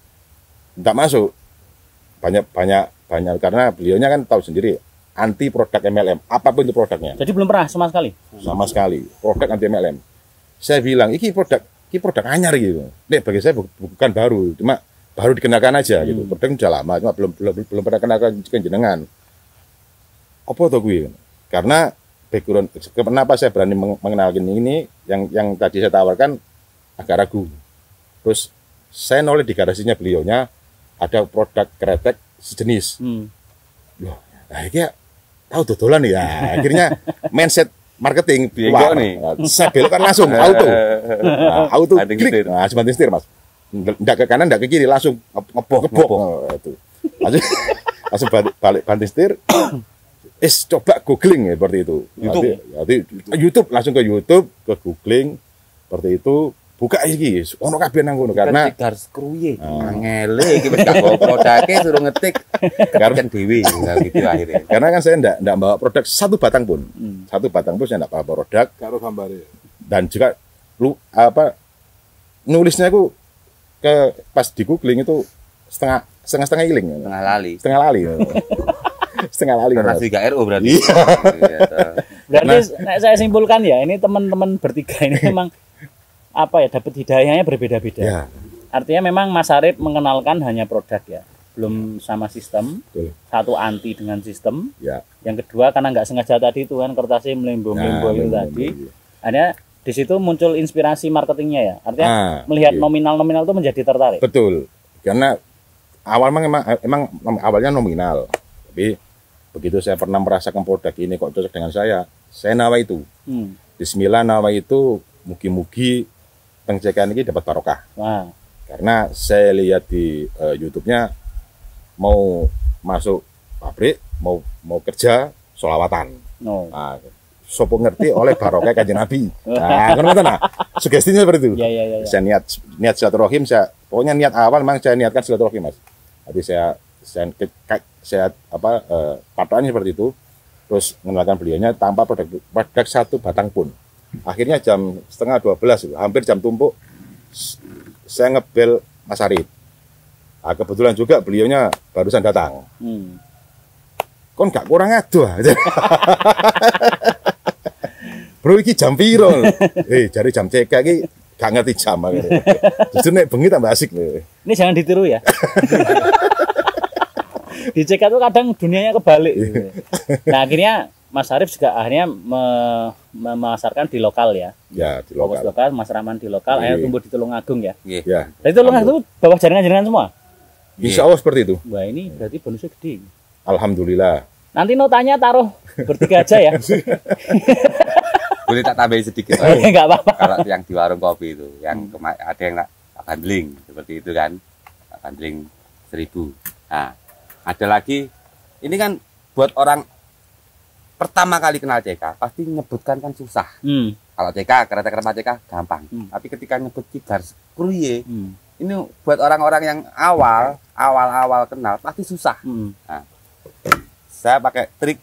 tidak masuk. Banyak karena beliaunya kan tahu sendiri anti produk MLM, apapun itu produknya. Jadi belum pernah sama sekali. Sama sekali produk anti MLM. Saya bilang ini produk anyar gitu. Nek bagi saya bukan baru, cuma baru dikenalkan aja gitu. Produk sudah lama, cuma belum pernah kenalkan jenengan. Apa tuh gue? Karena background kenapa saya berani mengenalkan ini yang tadi saya tawarkan agak ragu. Terus saya noleh di garasinya beliaunya ada produk kretek sejenis. Loh, akhirnya tahu dodolan ya. Akhirnya mindset marketing bego nih. Saya belokkan langsung auto klik. Nah, cuma setir, Mas. Enggak ke kanan, enggak ke kiri, langsung ngebok itu. Langsung balik banting setir. Coba googling ya seperti itu. YouTube langsung ke YouTube, ke googling seperti itu. Buka iki, ono kabeh nang ngono karena garis kruye. Angele iki wis gak bawa produke suruh ngetik kekan dhewe gitu akhirnya. Karena kan saya enggak bawa produk satu batang pun. Satu batang pun saya enggak bawa produk. Karo gambare. Dan juga nulisnya aku pas di googling itu setengah iling. Setengah lali. Setengah lali. Karena 3 RO berarti. Berarti saya simpulkan ya, ini teman-teman bertiga ini memang dapat hidayahnya berbeda-beda. Ya. Artinya memang Mas Arif mengenalkan hanya produk ya, belum sama sistem. Betul. Satu anti dengan sistem. Ya. Yang kedua karena nggak sengaja tadi itu kan kertasnya melembo-melembo itu tadi. Akhirnya di situ muncul inspirasi marketingnya ya. Artinya melihat nominal-nominal itu menjadi tertarik. Betul. Karena emang awalnya nominal. Tapi begitu saya pernah merasakan produk ini kok cocok dengan saya nawa itu. Bismillah nawa itu mugi-mugi pengecekan ini dapat barokah. Wah. Karena saya lihat di YouTube-nya mau masuk pabrik, mau kerja solawatan. Nah, sopo ngerti oleh barokah Kanjeng Nabi. Nah, kan sugestinya seperti itu. Ya. Saya niat silaturahim, pokoknya niat awal memang saya niatkan silaturahim, Mas. Tapi saya patokannya seperti itu. Terus mengenalkan beliaunya tanpa produk satu batang pun. Akhirnya jam 11:30, hampir jam tumpuk, saya ngebel Mas Arif. Nah, kebetulan juga beliaunya barusan datang. Kon gak kurang aduh. Bro, iki jam piro? Jari jam CK iki gak ngerti jam. Justru nek bengi tambah asik. Ini jangan ditiru ya. Di CK itu kadang dunianya kebalik. Nah, akhirnya Mas Arif juga akhirnya memasarkan di lokal ya. Ya, di lokal. Fokus lokal, Mas Rahman di lokal, akhirnya tumbuh di Tulungagung ya. Iya. Dari Tulungagung itu bawah jaringan-jaringan semua? Insya Allah seperti itu. Wah, ini berarti bonusnya gede. Alhamdulillah. Nanti notanya taruh bertiga aja ya. Boleh tak tambahin sedikit. Enggak apa-apa. Kalau yang di warung kopi itu, yang ada yang handling seperti itu kan. Handling 1.000. Nah, ada lagi ini kan buat orang pertama kali kenal CK pasti nyebutkan kan susah. Kalau CK, kereta CK gampang. Tapi ketika nyebut garis kruye, ini buat orang-orang yang awal kenal pasti susah. Nah, saya pakai trik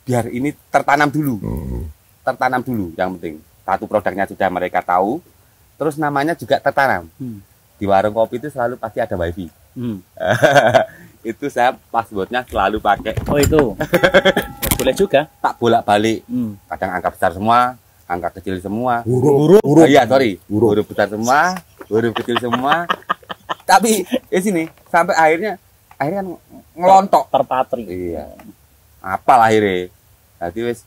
biar ini tertanam dulu. Tertanam dulu yang penting. Satu produknya sudah mereka tahu, terus namanya juga tertanam. Di warung kopi itu selalu pasti ada wifi. Itu saya passwordnya selalu pakai. Oh itu. Boleh juga. Tak bolak-balik. Kadang angka besar semua, angka kecil semua. Huruf. Iya, sorry. Huruf besar semua, huruf kecil semua. Tapi di sini sampai akhirnya ngelontok. Terpatri. Iya. Apal akhirnya. Jadi wis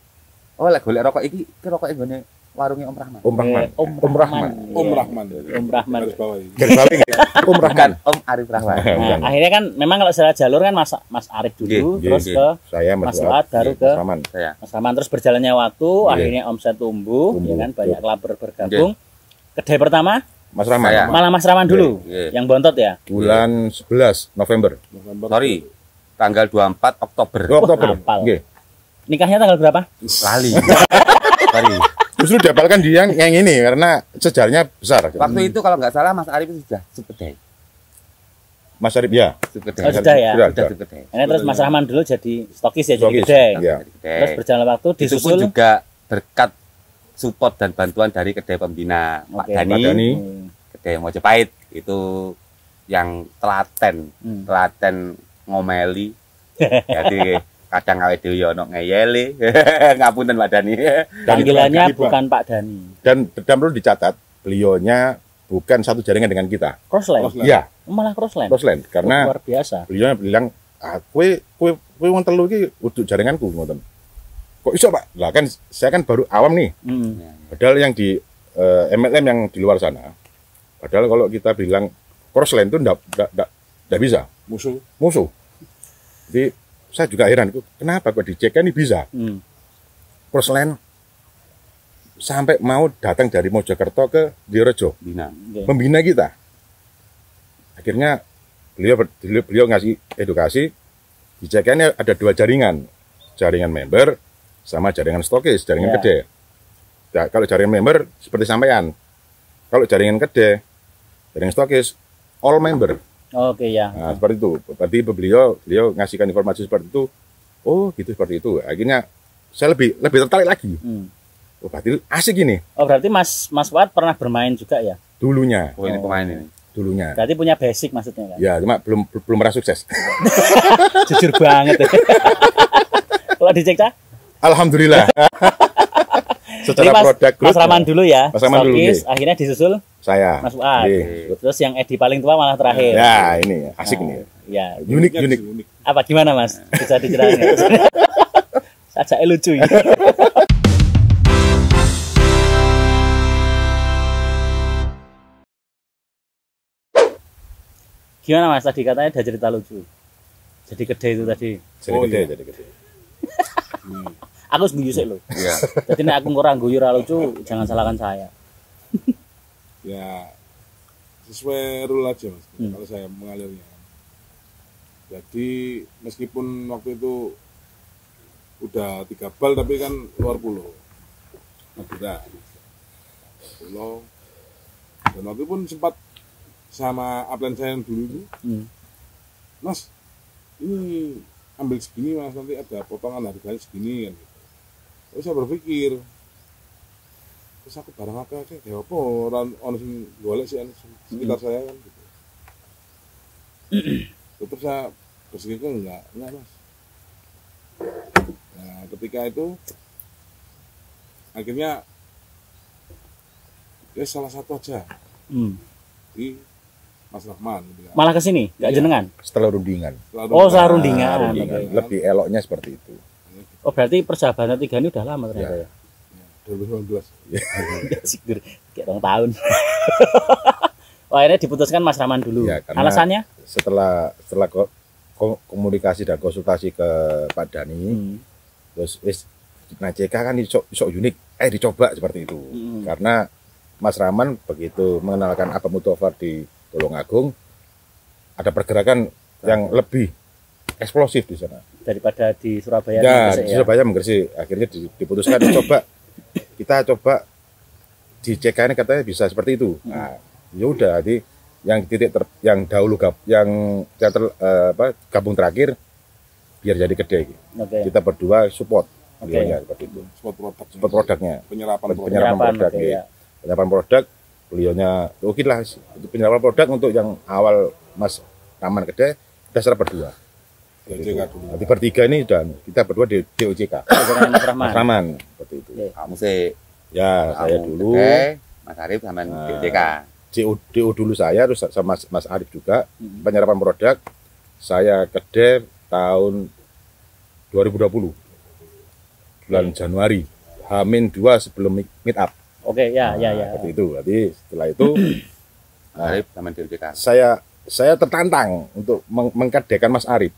lek golek rokok iki rokok nggone warungnya Om Rahman. Om Rahman. Om Rahman. Om Rahman. Om Rahman. Garis bawah ini. Garis bawah nggih. Om Rahman. Om Arif Rahman. Nah, akhirnya kan memang kalau secara jalur kan Mas Arif dulu, Nggih, terus nggih. ke Saya Mas Fuad, baru ke Mas Rahman. Saya. Mas Rahman, terus berjalannya waktu, akhirnya omset tumbuh, ya kan banyak klaber bergabung. Kedai pertama Mas Rahman. Saya. malah Mas Rahman dulu, Nggih. yang bontot ya. Bulan 11 November. November. Sorry. Tanggal 24 Oktober. Oktober. hafal. Nggih. Nikahnya tanggal berapa? Lali. Sorry. Justru dihafalkan dia yang ini karena sejarahnya besar. Waktu itu kalau nggak salah Mas Arif itu sudah supedai. Mas Arif ya. Supedai. Oh, sudah ya? Sudah supedai. Ini terus Mas Rahman dulu jadi stokis ya, jadi Stokis, gede. ya. Terus berjalan waktu Itu pun disusul. juga berkat support dan bantuan dari kedai pembina Pak Oke. Dani, Pak Dani. kedai Mojopahit itu yang telaten, Hmm. telaten ngomeli. Jadi kadang awake dhewe yo ono ngeyele. Ngapunten Pak Dani. Panggilannya Dani, Pak. bukan Pak Dani. Dan perlu dicatat, beliaunya bukan satu jaringan dengan kita. Crossland. Crossland. Iya, Malah crossland. Crossland. Karena Luar biasa. beliau bilang, kue wong telu iki uduk jaringanku ngoten. Kok iso, Pak? Lah kan saya kan baru awam nih. Hmm. Padahal yang di MLM yang di luar sana. Padahal kalau kita bilang Crossland itu enggak bisa. Musuh. Jadi saya juga heran, kenapa kok di CK ini bisa? Hmm. Crossland sampai mau datang dari Mojokerto ke Direjo Bina. Oke. membina kita. Akhirnya beliau ngasih edukasi. Di CK ini ada dua jaringan member sama jaringan stokis, jaringan Ya. gede. Nah, kalau jaringan member seperti sampean, kalau jaringan gede, jaringan stokis all member. Oke ya. Nah, seperti itu. Berarti beliau ngasihkan informasi seperti itu. Oh, gitu seperti itu. Akhirnya saya lebih tertarik lagi. Hmm. Oh, berarti asik ini Oh berarti Mas Fuad pernah bermain juga ya? dulunya. Oh, ini pemain ini. Dulunya. Berarti punya basic maksudnya kan? Ya, cuma belum pernah sukses. Jujur banget. Kalau dicek Cak? Alhamdulillah. Secara Mas, produk Mas Rahman dulu ya. Mas Rahman dulu, Stokis, nggih. akhirnya disusul Saya. Mas Fuad. Nggih. Terus yang Edi paling tua malah terakhir. Ya, ini asik nih. Ya. Unik. Apa gimana Mas? Bisa diceritain? Sajake lucu ya. Gimana Mas tadi katanya ada cerita lucu. Jadi gede itu tadi. Jadi gede. Aku setuju sih lo. Iya. Jadi nek aku kurang guyu ra lucu, jangan salahkan saya. Ya sesuai rule aja mas. Hmm. Kalau saya mengalirnya. Jadi meskipun waktu itu udah 3 bal tapi kan luar pulau. Madura. Pulau. Dan waktu pun sempat sama upline saya yang dulu itu, Hmm. Mas, ini ambil segini mas, nanti ada potongan harganya segini kan. Terus saya berpikir, terus aku barang apa sih, ya apa orang sing golek sih sekitar saya kan gitu. Terus saya berpikir enggak mas. Nah ketika itu akhirnya ya salah satu aja Hmm. di Mas Rahman gitu ya. Malah ke sini, enggak Iya. jenengan. Setelah rundingan. Oh, setelah rundingan. Nah, rundingan. Oke. Lebih eloknya seperti itu. Oh, berarti persahabatan tiga ini udah lama ternyata ya. 2019. Sigur, kayak 2 tahun. Wah, akhirnya diputuskan Mas Rahman dulu. Ya, karena Alasannya? Setelah komunikasi dan konsultasi ke Pak Dani, Hmm. terus nah CK kan iso unik, dicoba seperti itu. Hmm. Karena Mas Rahman begitu mengenalkan Abang Mutofar di Tulungagung, ada pergerakan yang lebih eksplosif di sana. Daripada di Surabaya. Ya, Gresik di Surabaya menggresik. Akhirnya diputuskan kita coba di CK ini katanya bisa seperti itu. Nah, ya udah, jadi yang yang dahulu gabung terakhir biar jadi gede. Oke. Kita berdua support Oke. beliaunya seperti itu. Spot produk. Support produknya. Penyerapan produk. Penyerapan produk, oke, ya. ya. Penyerapan produk, beliaunya oke lah. Penyerapan produk untuk yang awal Mas Rahman gede, kita serap berdua. DJK dulu. Nanti bertiga ini dan kita berdua di DOJK. Dengan Mas Rahman. Mas Rahman seperti itu. Oke. Kamu sih. Ya, saya Kamu dulu. Gede, Mas Arif sama Nah. DJK. DO dulu saya, terus sama Mas Arif juga. Hmm. Penyerapan produk, saya gede tahun 2020. Bulan Januari. H-2 sebelum meet up. Oke, ya. Seperti itu. Jadi setelah itu Arif sama DPK. saya tertantang untuk mengkadekan Mas Arif.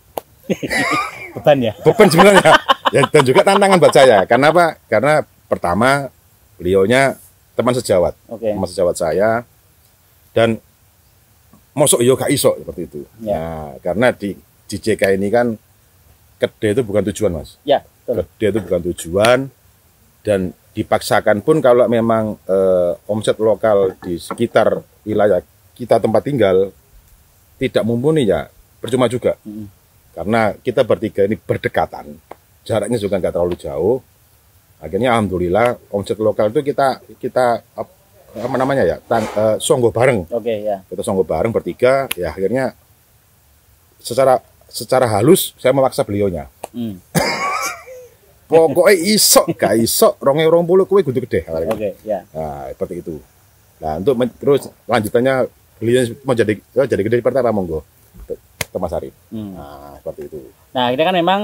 Beban ya. Beban sebenarnya. Ya, dan juga tantangan buat saya. Karena apa? Karena pertama beliaunya teman sejawat. Oke. Teman sejawat saya. Dan mosok yo gak iso seperti itu. Ya. Nah, karena di JK ini kan kedai itu bukan tujuan, Mas. Ya, betul. Kedai itu bukan tujuan, dan dipaksakan pun kalau memang omset lokal di sekitar wilayah kita tempat tinggal tidak mumpuni, ya percuma juga. Karena kita bertiga ini berdekatan, jaraknya juga nggak terlalu jauh. Akhirnya alhamdulillah omset lokal itu kita apa namanya ya, songgo bareng. Oke, ya. Kita songgo bareng bertiga, ya akhirnya secara halus saya memaksa beliaunya. Pokoknya iso, gak iso, 2020 kowe kudu gede. Oke, ya. Nah, seperti itu. Nah, untuk terus lanjutannya beliau mau jadi gede seperti apa, monggo. Ke Mas Arif. Nah, seperti itu. Nah, ini kan memang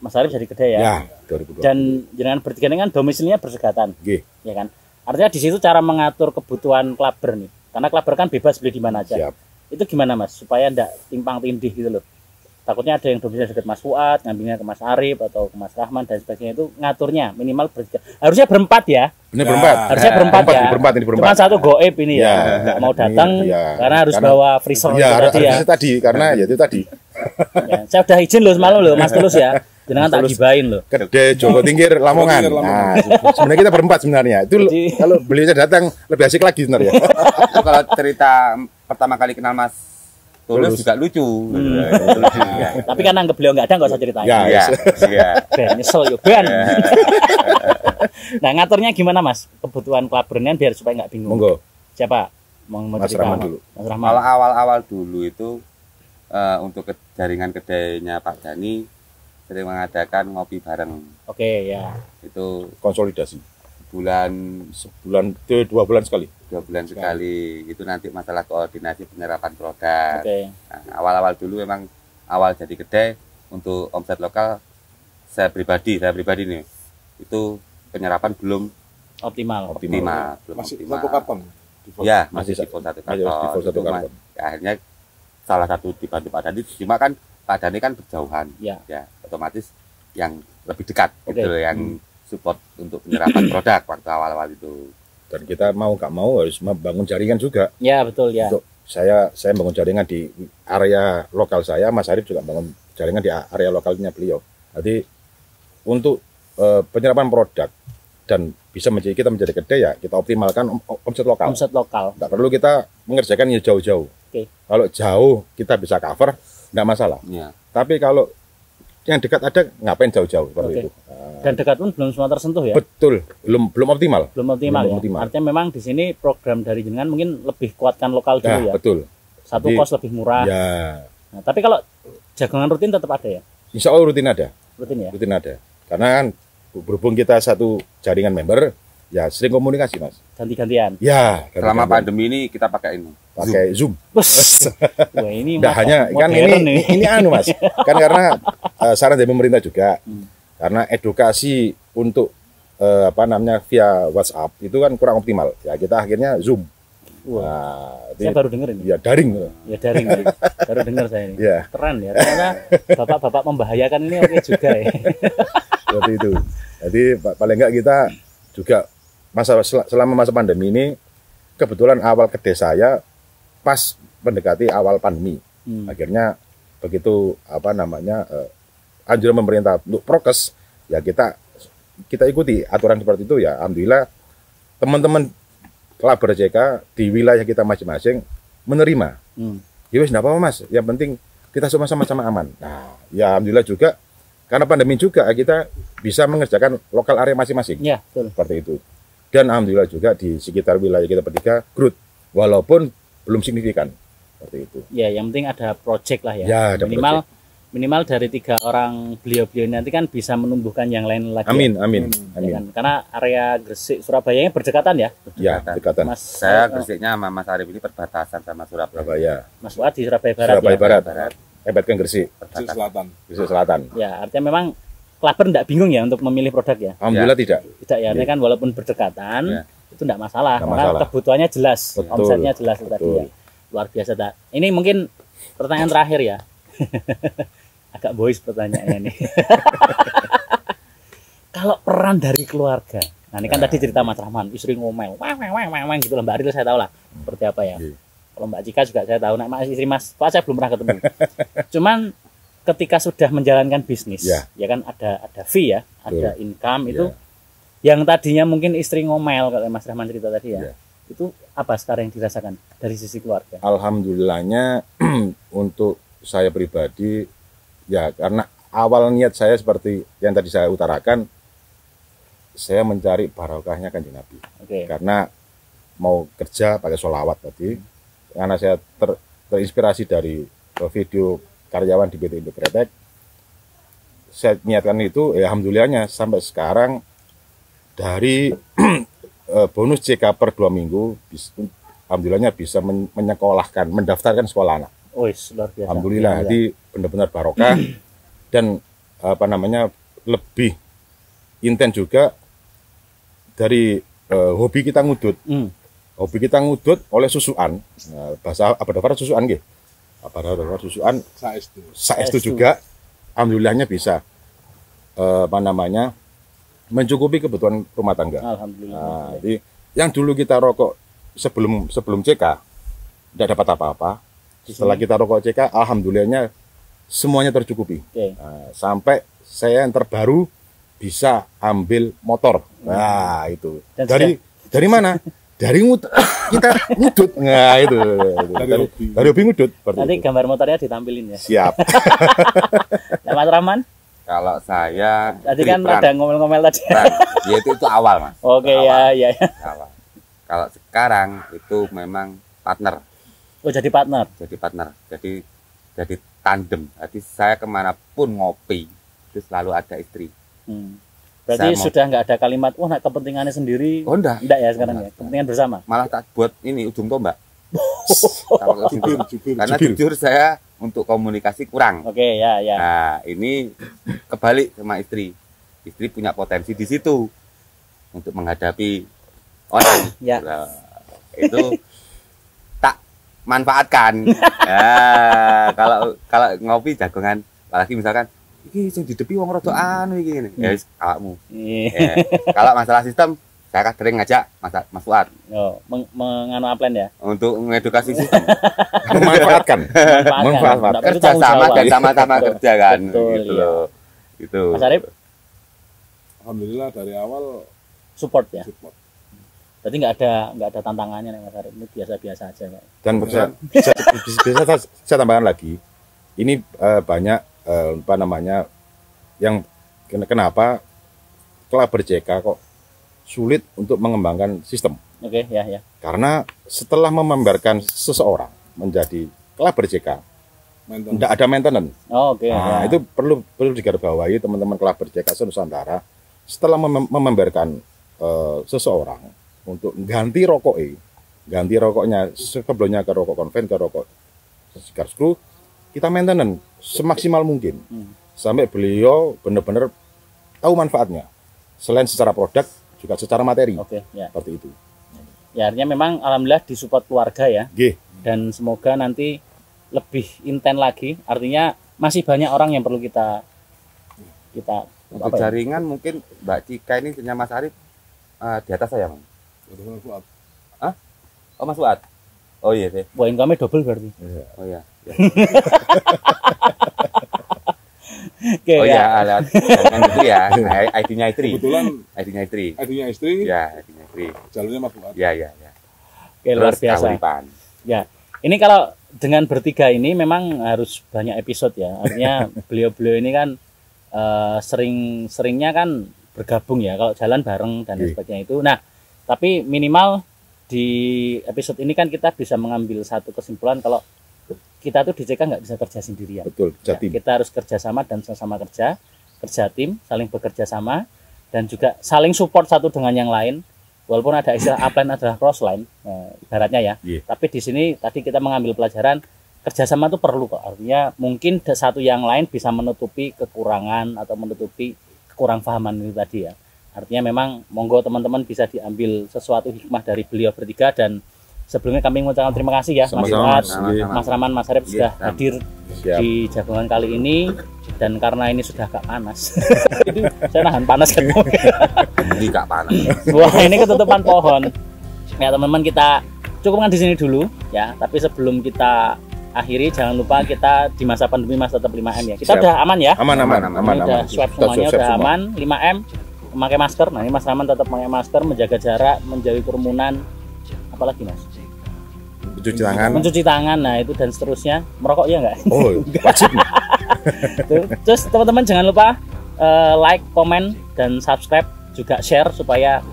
Mas Arif jadi gede ya. Ya, 2020. Dan jenengan bertiga ini kan domisilinya berdekatan. Nggih. Ya kan? Artinya di situ cara mengatur kebutuhan klaber nih. Karena klaber kan bebas beli di mana aja. Siap. Itu gimana, Mas? Supaya enggak timpang tindih gitu loh. Takutnya ada yang domisili dekat Mas Fuad, ngambilnya ke Mas Arif atau ke Mas Rahman dan sebagainya, itu ngaturnya minimal bertiga. Harusnya berempat ya. Benar berempat. Harusnya berempat ya. Berempat. Cuma satu goib ini ya. Nggak mau datang karena harus bawa freezer tadi ya. Tadi karena ya itu tadi. Ya, saya udah izin loh semalam loh Mas Tulus ya. Jangan tak gibain loh. Gede Joko Tingkir Lamongan. Nah, sebenarnya kita berempat sebenarnya. Itu kalau beliaunya datang lebih asik lagi sebenarnya. Itu kalau cerita pertama kali kenal Mas Tulus juga lucu. Lucu ya. Tapi kan anggap beliau nggak ada nggak usah ceritain. Ya, Iya. Ben nyesel yo Ben. Nah, ngaturnya gimana, Mas? Kebutuhan klabernya biar supaya nggak bingung. Monggo. Siapa? Mau Mas cerita? Rahman dulu. Mas Rahman. Kalau awal-awal dulu itu untuk jaringan kedainya Pak Dani sering mengadakan ngopi bareng. Oke, ya. Itu Konsolidasi. sebulan 2 bulan sekali. 2 bulan sekali. Itu nanti masalah koordinasi penyerapan produk. Oke. Nah, awal-awal dulu memang awal jadi kedai untuk omset lokal saya pribadi nih itu penyerapan belum Optimal. belum Masih optimal. satu karton. Ya, masih di satu Masih di karton. satu Itu karton. ya, akhirnya salah satu dibantu Pak Dani, cuma kan Pak Dani kan berjauhan. Ya. Ya, otomatis yang lebih dekat Oke. gitu yang support untuk penyerapan produk waktu awal-awal itu. Dan kita mau nggak mau harus membangun jaringan juga. Ya, betul ya. Untuk saya bangun jaringan di area lokal saya, Mas Arif juga bangun jaringan di area lokalnya beliau. Jadi untuk penyerapan produk dan bisa kita menjadi kedai, ya kita optimalkan omset lokal. Omset lokal. Nggak perlu kita mengerjakan yang jauh-jauh. Oke. Kalau jauh kita bisa cover, nggak masalah. Ya. Tapi kalau yang dekat ada, ngapain jauh-jauh seperti Oke. itu. Dan dekat pun belum semua tersentuh ya. Betul, belum optimal. Belum optimal Belum ya. optimal. Artinya memang di sini program dari jenengan mungkin lebih kuatkan lokal dulu ya. Betul. Satu Jadi, kos lebih murah. Ya, Nah, tapi kalau jagongan rutin tetap ada ya. insya Allah rutin ada. Rutin ya. Rutin ada. Karena kan berhubung kita satu jaringan member, ya sering komunikasi, Mas. Ganti-gantian. Ya, Selama ganti-gantian. pandemi ini kita pakai ini. Pakai Zoom. Wes. Wah, ini Nggak hanya kan modern nih. ini anu, Mas. Kan karena saran dari pemerintah juga. Karena edukasi untuk via WhatsApp itu kan kurang optimal. Ya kita akhirnya Zoom. Wah. Nah, Saya baru denger ini. ya daring. Ya daring nih. Baru dengar saya ini. Ya, Keren ya. Ternyata bapak-bapak membahayakan ini oke juga ya. seperti itu. Jadi paling enggak kita juga selama masa pandemi ini kebetulan awal kedai saya pas mendekati awal pandemi. Akhirnya begitu anjuran pemerintah untuk prokes, ya kita ikuti aturan seperti itu, ya alhamdulillah teman-teman klaber JK di wilayah kita masing-masing menerima. Ya wis, enggak apa-apa Mas, yang penting kita sama-sama aman. Nah, ya alhamdulillah juga karena pandemi juga kita bisa mengerjakan lokal area masing-masing. Ya, betul. Seperti itu. Dan alhamdulillah juga di sekitar wilayah kita bertiga growth walaupun belum signifikan. Seperti itu. Ya, yang penting ada project lah ya. Ya, ada minimal dari 3 orang beliau-beliau nanti kan bisa menumbuhkan yang lain lagi. Amin. Ya kan? Karena area Gresik Surabaya berdekatan ya. Ya, dekatan. Saya Gresiknya sama Mas Arif ini perbatasan sama Surabaya. Surabaya. Mas Fuad di Surabaya Barat Surabaya ya. Barat. Hebatkan Gresik. Di selatan. Gresik Selatan. Ya, artinya memang klaber enggak bingung ya untuk memilih produk ya. Alhamdulillah tidak. Tidak ya, artinya kan walaupun berdekatan, Ya. itu enggak masalah, Nggak karena masalah. kebutuhannya jelas, Betul. omsetnya jelas itu tadi Betul. ya. Luar biasa, tak. Ini mungkin pertanyaan terakhir ya. Agak boys pertanyaannya nih. Kalau peran dari keluarga, nah ini kan tadi cerita Mas Rahman, istri ngomel, wang gitu lah, Mbak Aril saya tahu lah seperti apa ya. Iya. Kalau Mbak Cika juga saya tahu, nah istri Mas Pak saya belum pernah ketemu. Cuman ketika sudah menjalankan bisnis, Ya. ya kan ada fee ya, ada Betul. income itu, Ya. yang tadinya mungkin istri ngomel kalau Mas Rahman cerita tadi ya, Ya. itu apa sekarang yang dirasakan dari sisi keluarga? Alhamdulillahnya untuk saya pribadi ya, karena awal niat saya seperti yang tadi saya utarakan, saya mencari barokahnya Kanjeng Nabi. Oke. Karena mau kerja pakai sholawat tadi, karena saya terinspirasi dari video karyawan di PT Indo Kretek, saya niatkan itu, ya alhamdulillahnya sampai sekarang dari bonus CK per 2 minggu, alhamdulillahnya bisa menyekolahkan, mendaftarkan sekolah anak. Oh, luar biasa. Alhamdulillah, Ya, ya. jadi benar-benar barokah dan apa namanya lebih intens juga dari hobi kita ngudut. Hobi kita ngudut oleh susuan. Nah, bahasa Abadafar susuan nggih. Abadafar susuan Saestu. saestu juga alhamdulillahnya bisa apa namanya mencukupi kebutuhan rumah tangga. Alhamdulillah. Nah, jadi yang dulu kita rokok sebelum CK tidak dapat apa-apa. Setelah kita rokok CK, alhamdulillahnya semuanya tercukupi. Oke. Nah, sampai saya yang terbaru bisa ambil motor. Nah, itu. Dan Dari mana? Dari kita ngudut. Nah, itu. Dari hobi ngudut. seperti Nanti itu. gambar motornya ditampilin ya. Siap. Nah, Mas Rahman, Kalau saya tadi kan peran. ada ngomel-ngomel tadi. Ya itu awal, Mas. Oke, Itu ya, awal. ya. Awal. Kalau sekarang itu memang partner, Oh, jadi partner. jadi tandem. Jadi saya kemanapun ngopi itu selalu ada istri. Berarti Saya mau- sudah nggak ada kalimat, wah, nah, kepentingannya sendiri. Oh enggak, Enggak ya sekarang Enggak. ya. Kepentingan bersama. malah tak buat ini ujung tombak. Kalau ujung tombak. Jubir. Karena Jubir. jujur saya untuk komunikasi kurang. Oke, ya, ya. Nah, ini kebalik sama istri. Istri punya potensi di situ untuk menghadapi orang. Ya. Nah, itu tak manfaatkan. Ya, kalau ngopi jagongan, apalagi misalkan iki sing didepi wong rada anu iki ngene. Ya wis awakmu. Iya. Ya. Kalau masalah sistem saya kadang ngajak Mas Fuad Oh, menganu aplen ya. untuk mengedukasi sistem. Memanfaatkan. Manfaatkan. Manfaat. Itu Kerja tanggung sama jawab. dan sama-sama Betul. kerja kan. Betul, Gitu iya. loh. Itu. Mas Arif, Alhamdulillah dari awal support ya. support. Berarti nggak ada tantangannya nih Mas Arif. Ini biasa-biasa aja, Pak. Dan bisa saya tambahkan lagi, ini banyak apa namanya yang kenapa Klaber JK kok sulit untuk mengembangkan sistem. Oke, ya, ya. Karena setelah mememberkan seseorang menjadi Klaber JK, Maintenance. tidak ada maintenance. Oh, oke. Nah, ya. itu perlu digarisbawahi teman-teman Klaber JK Nusantara. Setelah mememberkan seseorang untuk ganti rokoknya sebelumnya ke rokok konven, ke rokok cigar screw, kita maintenance semaksimal mungkin sampai beliau benar-benar tahu manfaatnya. Selain secara produk juga secara materi. Oke, ya. Seperti itu. Ya, artinya memang alhamdulillah disupport keluarga ya. G. Dan semoga nanti lebih intens lagi. Artinya masih banyak orang yang perlu kita Untuk apa ya? jaringan mungkin Mbak Cika ini punya Mas Arif di atas saya, Bang. Betul, Fuad. Oh, Mas Fuad. Oh iya deh. Wah, income double berarti. Oh iya. Ya. Oke, Oh ya. iya, alat jaringan itu ya. ID-nya istri. Kebetulan ID-nya istri. ID-nya istri, Ya, ID-nya istri. jalurnya Mas Fuad. Ya, ya, ya. Oke, luar Terus biasa. Kahuripan. Ya. Ini kalau dengan bertiga ini memang harus banyak episode ya. Artinya beliau-beliau ini kan sering-seringnya kan bergabung ya kalau jalan bareng dan lain Iya. sebagainya itu. Nah, tapi minimal di episode ini kan kita bisa mengambil satu kesimpulan kalau kita tuh di CK nggak bisa kerja sendirian. Betul, Ya, jatim. kita harus kerjasama dan sama-sama kerja tim, saling bekerja sama dan juga saling support satu dengan yang lain. Walaupun ada istilah upline adalah crossline, ibaratnya ya. Iya. Tapi di sini tadi kita mengambil pelajaran kerjasama itu perlu kok. Artinya mungkin satu yang lain bisa menutupi kekurangan atau menutupi kekurangpahaman itu tadi ya. Artinya memang monggo teman-teman bisa diambil sesuatu hikmah dari beliau bertiga. Dan sebelumnya kami mengucapkan terima kasih ya Mas Sama-sama, Fuad, Mas Rahman, Mas Arif sudah hadir di Jagongan kali ini. Dan karena ini sudah agak panas, jadi saya nahan panas kan. Ini gak panas. Wah, ini ketutupan pohon. Ya teman-teman, kita cukupkan di sini dulu ya. Tapi sebelum kita akhiri, jangan lupa kita di masa pandemi Mas tetap 5M ya. Kita udah aman ya? Aman. Udah swab semuanya, udah aman. 5M, memakai masker. Nah ini Mas Rahman tetap memakai masker, menjaga jarak, menjauhi kerumunan. Apalagi Mas? Mencuci tangan, nah itu dan seterusnya. Merokok ya enggak? Oh, wajib. Terus teman-teman jangan lupa like, komen, dan subscribe, juga share supaya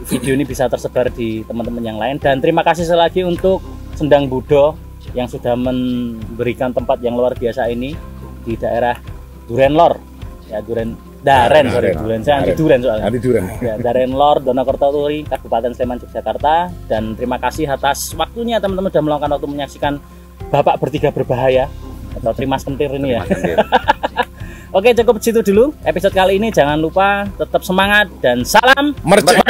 video ini bisa tersebar di teman-teman yang lain. Dan terima kasih sekali lagi untuk Sendang Budo yang sudah memberikan tempat yang luar biasa ini di daerah Durenlor ya, Daren saya anti Duren soalnya. Ya, Darenlor, Donokerto Turi, Kabupaten Sleman, Yogyakarta. Dan terima kasih atas waktunya teman-teman sudah meluangkan waktu menyaksikan Bapak Bertiga Berbahaya atau Trimas Kentir ini ya. Oke, cukup situ dulu episode kali ini. Jangan lupa tetap semangat dan salam Merdeka.